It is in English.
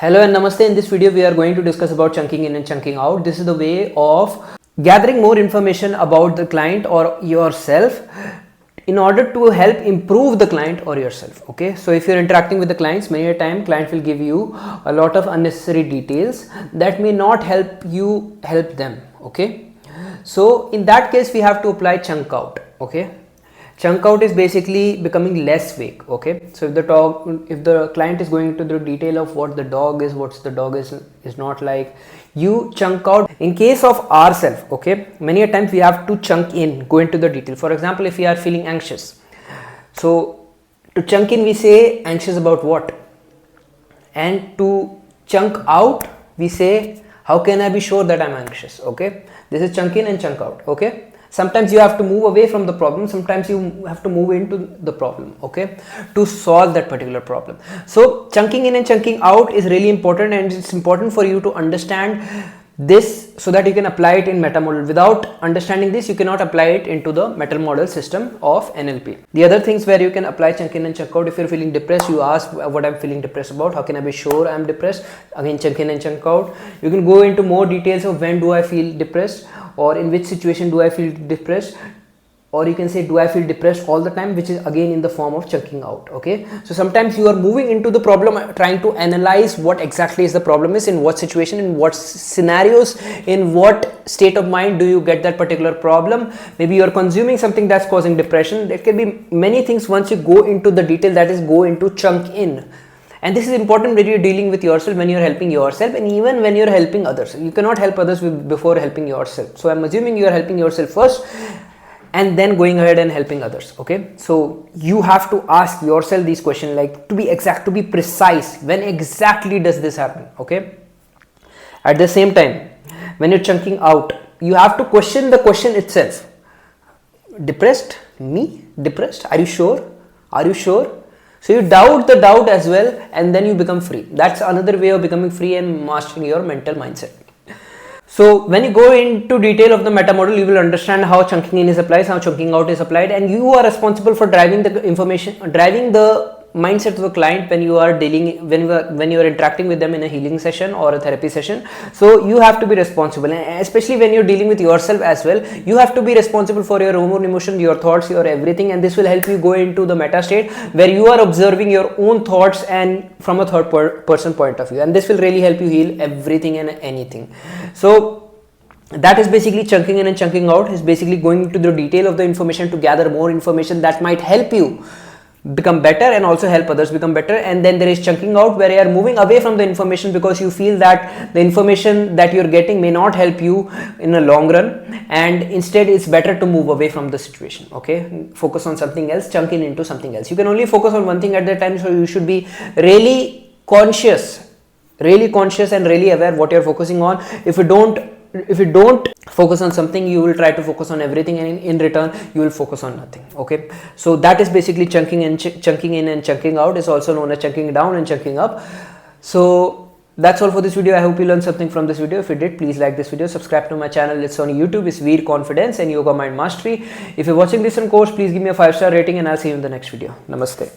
Hello and namaste. In this video we are going to discuss about chunking in and chunking out. This is the way of gathering more information about the client or yourself in order to help improve the client or yourself. Okay, so if you're interacting with the clients, many a time client will give you a lot of unnecessary details that may not help you help them. Okay, so in that case we have to apply chunk out. Okay, chunk out is basically becoming less vague. Okay, so if the client is going into the detail of what the dog is, what's the dog is not like, you chunk out. In case of ourselves, okay, many a times we have to chunk in, go into the detail. For example, if we are feeling anxious, so to chunk in we say anxious about what, and to chunk out we say how can I be sure that I'm anxious. Okay, this is chunk in and chunk out. Okay, sometimes you have to move away from the problem, sometimes you have to move into the problem, okay, to solve that particular problem. So chunking in and chunking out is really important, and it's important for you to understand this so that you can apply it in meta model. Without understanding this, you cannot apply it into the meta model system of NLP. The other things where you can apply chunk in and chunk out: if you're feeling depressed, you ask what I'm feeling depressed about, how can I be sure I'm depressed, again chunk in and chunk out. You can go into more details of when do I feel depressed, or in which situation do I feel depressed, or you can say do I feel depressed all the time, which is again in the form of chunking out. Okay, so sometimes you are moving into the problem, trying to analyze what exactly is the problem is, in what situation, in what scenarios, in what state of mind do you get that particular problem. Maybe you are consuming something that's causing depression. There can be many things. Once you go into the detail, that is go into chunk in. And this is important when you're dealing with yourself, when you're helping yourself, and even when you're helping others. You cannot help others before helping yourself. So I'm assuming you're helping yourself first and then going ahead and helping others. Okay, so you have to ask yourself these questions, like to be exact, to be precise, when exactly does this happen. Okay, at the same time, when you're chunking out, you have to question the question itself. Depressed? Me? Depressed? Are you sure? Are you sure? So you doubt the doubt as well, and then you become free. That's another way of becoming free and mastering your mental mindset. So when you go into detail of the meta model, you will understand how chunking in is applied, how chunking out is applied, and you are responsible for driving the information, driving the mindset of the client when you are dealing, when you are interacting with them in a healing session or a therapy session. So you have to be responsible, and especially when you're dealing with yourself as well, you have to be responsible for your own emotion, your thoughts, your everything. And this will help you go into the meta state where you are observing your own thoughts and from a third person point of view, and this will really help you heal everything and anything. So that is basically chunking in and chunking out, is basically going into the detail of the information to gather more information that might help you become better and also help others become better. And then there is chunking out, where you are moving away from the information because you feel that the information that you're getting may not help you in the long run, and instead it's better to move away from the situation. Okay, focus on something else, chunk in into something else. You can only focus on one thing at a time, so you should be really conscious and really aware what you're focusing on. If you don't focus on something, you will try to focus on everything, and in return you will focus on nothing. Okay, so that is basically chunking in and chunking out, is also known as chunking down and chunking up. So that's all for this video. I hope you learned something from this video. If you did, please like this video, subscribe to my channel. It's on YouTube. It's Veer Confidence and Yoga Mind Mastery. If you're watching this on course, please give me a 5-star rating, and I'll see you in the next video. Namaste.